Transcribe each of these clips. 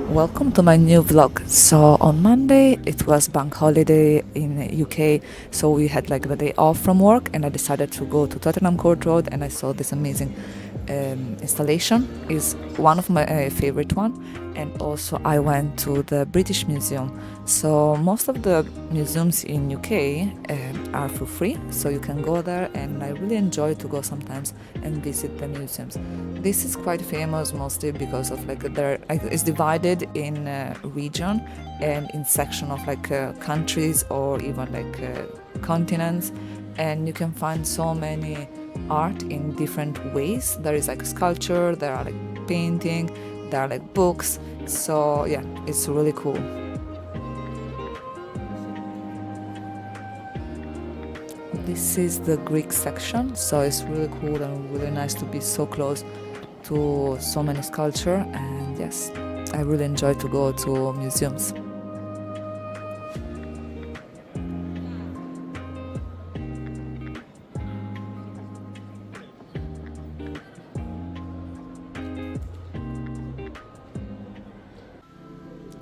Welcome to my new vlog. So on Monday it was bank holiday in UK, so we had like the day off from work, and I decided to go to Tottenham Court Road, and I saw this amazing installation. Is one of my favorite one, and also I went to the British Museum. So most of the museums in UK are for free, so you can go there, and I really enjoy to go sometimes and visit the museums. This is quite famous mostly because of like there it's divided in region and in section of like countries or even like continents, and you can find so many art in different ways. There is like sculpture, there are like painting, there are like books. So yeah, it's really cool. This is the Greek section, so it's really cool and really nice to be so close to so many sculpture. And yes, I really enjoy to go to museums.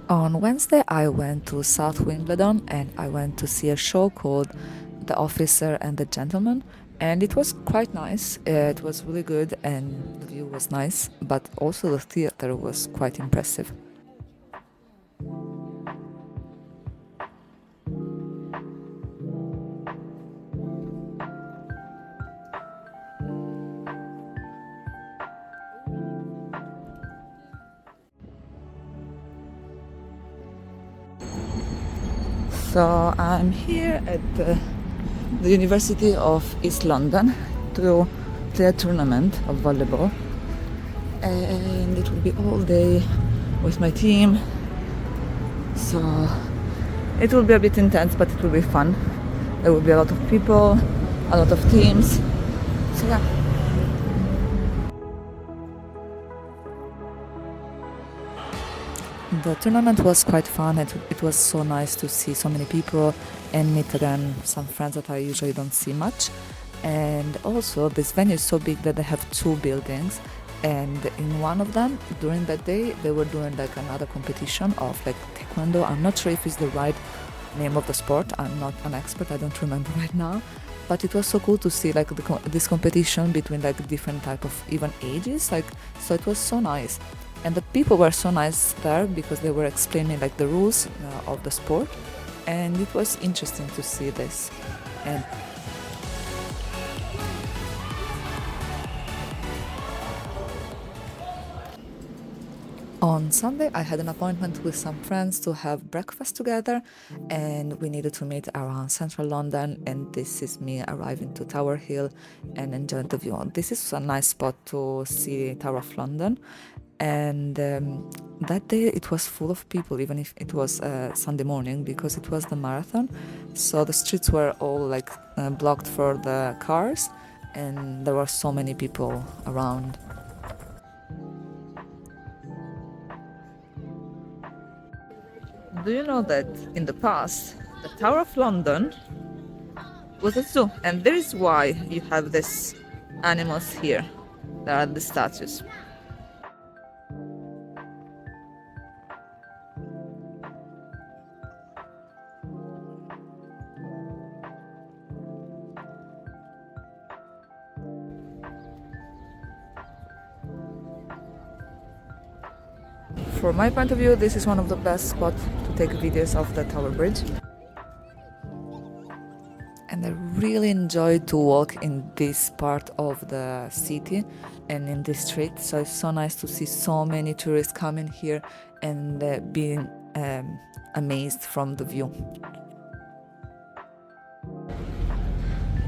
On Wednesday, I went to South Wimbledon and I went to see a show called The Officer and the Gentleman. And it was quite nice. It was really good and the view was nice, but also the theater was quite impressive. So I'm here at the University of East London to play a tournament of volleyball, and it will be all day with my team. So it will be a bit intense, but it will be fun. There will be a lot of people, a lot of teams. So yeah. The tournament was quite fun. It was so nice to see so many people and meet again some friends that I usually don't see much. And also, this venue is so big that they have two buildings. And in one of them, during that day, they were doing like another competition of like taekwondo. I'm not sure if it's the right name of the sport. I'm not an expert. I don't remember right now. But it was so cool to see like this competition between like different type of even ages. Like, so it was so nice, and the people were so nice there because they were explaining like the rules of the sport, and it was interesting to see this. And on Sunday, I had an appointment with some friends to have breakfast together, and we needed to meet around central London. And this is me arriving to Tower Hill and enjoying the view. This is a nice spot to see Tower of London. And that day it was full of people, even if it was Sunday morning, because it was the marathon. So the streets were all like blocked for the cars, and there were so many people around. Do you know that in the past, the Tower of London was a zoo? And there is why you have these animals here. There are the statues. From my point of view, this is one of the best spots to take videos of the Tower Bridge. And I really enjoy to walk in this part of the city and in this street. So it's so nice to see so many tourists coming here and being amazed from the view.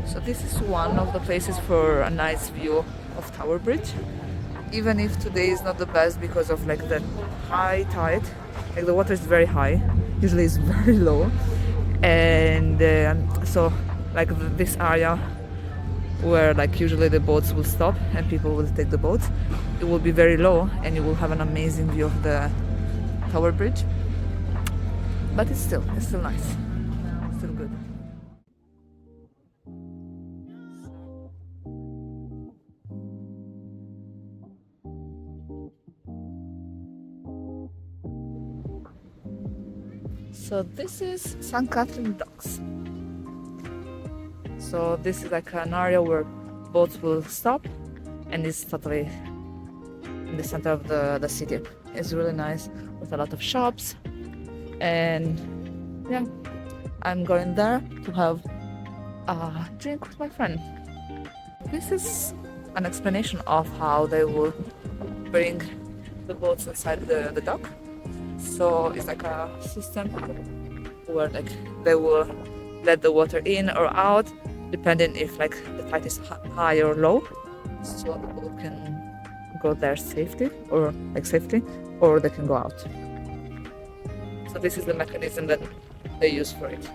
So this is one of the places for a nice view of Tower Bridge. Even if today is not the best because of like the high tide, like the water is very high, usually it's very low, and so like this area where like usually the boats will stop and people will take the boats, it will be very low and you will have an amazing view of the Tower Bridge. But it's still nice, still good. So this is St. Catherine Docks. So this is like an area where boats will stop, and it's totally in the center of the city. It's really nice with a lot of shops, and yeah, I'm going there to have a drink with my friend. This is an explanation of how they will bring the boats inside the dock. So it's like a system where like they will let the water in or out depending if like the tide is high or low, so the boat can go there safely or they can go out. So this is the mechanism that they use for it.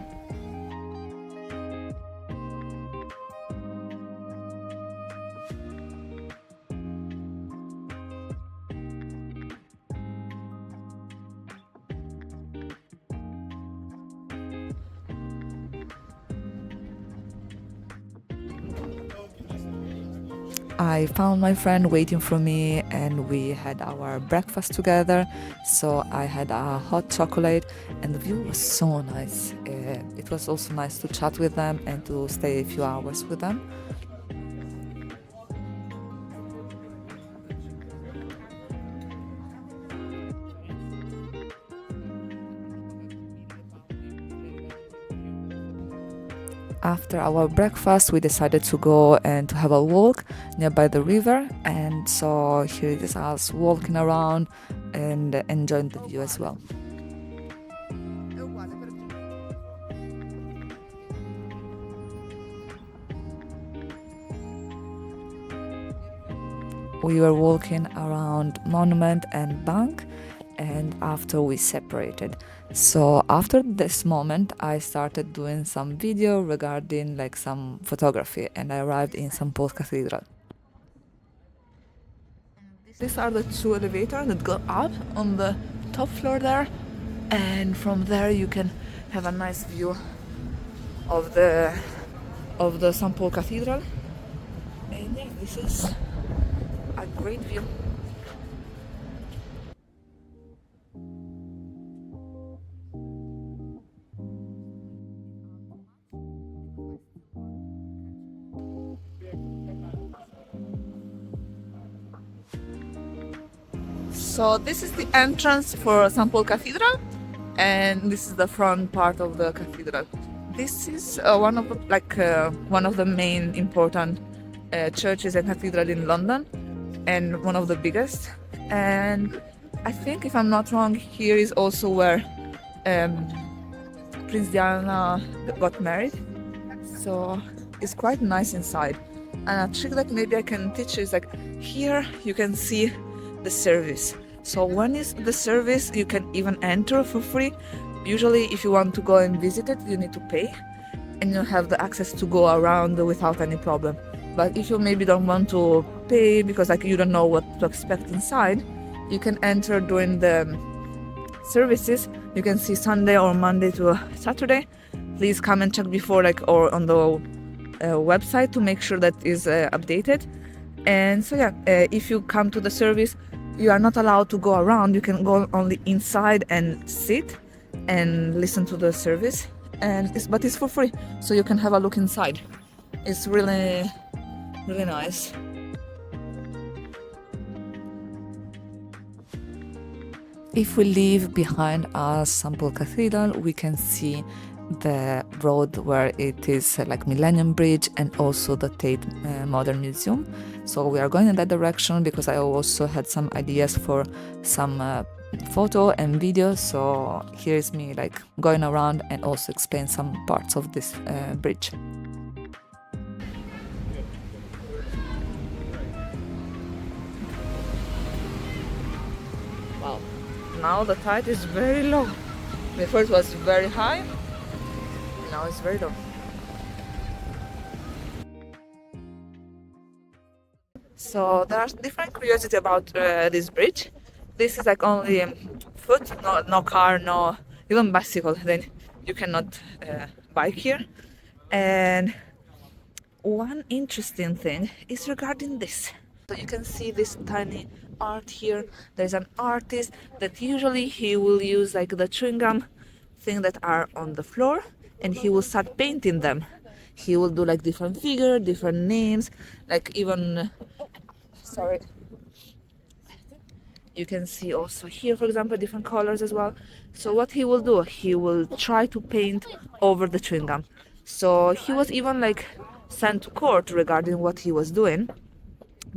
I found my friend waiting for me and we had our breakfast together. So I had a hot chocolate and the view was so nice. It was also nice to chat with them and to stay a few hours with them. After our breakfast, we decided to go and to have a walk nearby the river, and so here it is us walking around and enjoying the view as well. We were walking around Monument and Bank, and after we separated. So after this moment I started doing some video regarding like some photography, and I arrived in St. Paul's Cathedral. These are the two elevators that go up on the top floor there, and from there you can have a nice view of the St. Paul Cathedral. And yeah, this is a great view. So this is the entrance for St. Paul Cathedral, and this is the front part of the cathedral. This is one of the main important churches and cathedral in London, and one of the biggest. And I think, if I'm not wrong, here is also where Prince Diana got married. So it's quite nice inside. And a trick that maybe I can teach is like here you can see the service. So when is the service, you can even enter for free. Usually if you want to go and visit it, you need to pay, and you have the access to go around without any problem. But if you maybe don't want to pay because like you don't know what to expect inside, you can enter during the services. You can see Sunday or Monday to Saturday. Please come and check before, like, or on the website to make sure that is updated. And so yeah, if you come to the service, you are not allowed to go around. You can go only inside and sit and listen to the service, but it's for free, so you can have a look inside. It's really nice. If we leave behind us St. Paul Cathedral, we can see the road where it is like Millennium Bridge and also the Tate Modern Museum. So we are going in that direction because I also had some ideas for some photo and video. So here's me like going around and also explain some parts of this bridge. Wow, now the tide is very low. Before it was very high, now it's very low. So there are different curiosity about this bridge. This is like only foot, no car, no even bicycle. Then you cannot bike here. And one interesting thing is regarding this. So you can see this tiny art here. There's an artist that usually he will use like the chewing gum things that are on the floor, and he will start painting them. He will do like different figure, different names, like even sorry, you can see also here, for example, different colors as well. So what he will do, he will try to paint over the chewing gum. So he was even like sent to court regarding what he was doing,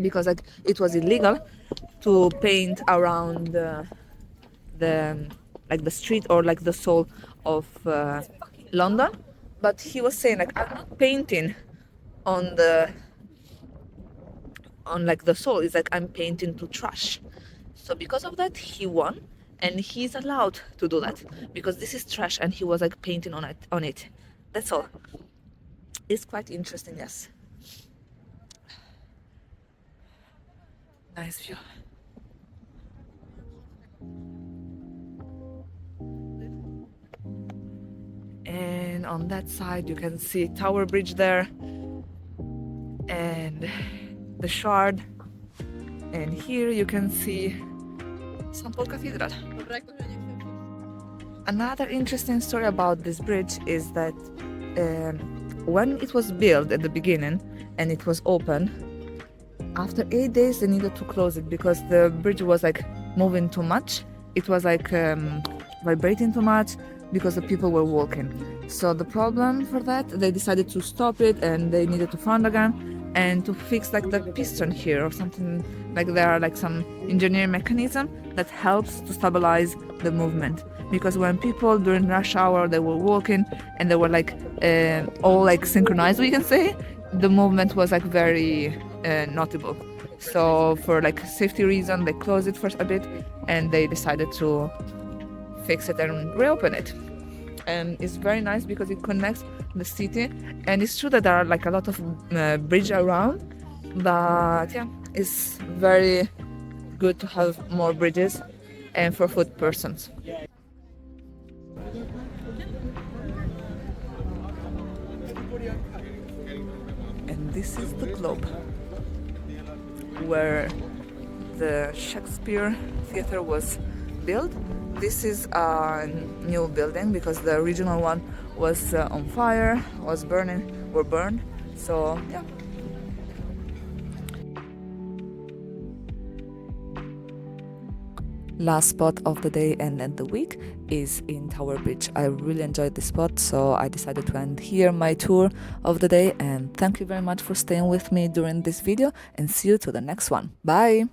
because like it was illegal to paint around the like the street or like the soul of London. But he was saying like, I'm not painting on the on like the soul. It's like I'm painting to trash. So because of that, he won, and he's allowed to do that because this is trash, and he was like painting on it. That's all. It's quite interesting, yes. Nice view. And on that side you can see Tower Bridge there and the Shard, and here you can see St. Paul Cathedral. Another interesting story about this bridge is that when it was built at the beginning and it was open, after 8 days they needed to close it because the bridge was like moving too much. It was like vibrating too much because the people were walking. So the problem for that, they decided to stop it, and they needed to fund again and to fix like the piston here or something, like there are like some engineering mechanism that helps to stabilize the movement. Because when people during rush hour they were walking and they were like all like synchronized, we can say, the movement was like very notable. So for like safety reason they closed it for a bit, and they decided to fix it and reopen it. And it's very nice because it connects the city, and it's true that there are like a lot of bridge around, but yeah, it's very good to have more bridges and for foot persons. And this is the Globe, where the Shakespeare Theatre was built. This is a new building because the original one was on fire, were burned. So yeah. Last spot of the day and then the week is in Tower Bridge. I really enjoyed this spot, so I decided to end here my tour of the day, and thank you very much for staying with me during this video, and see you to the next one. Bye!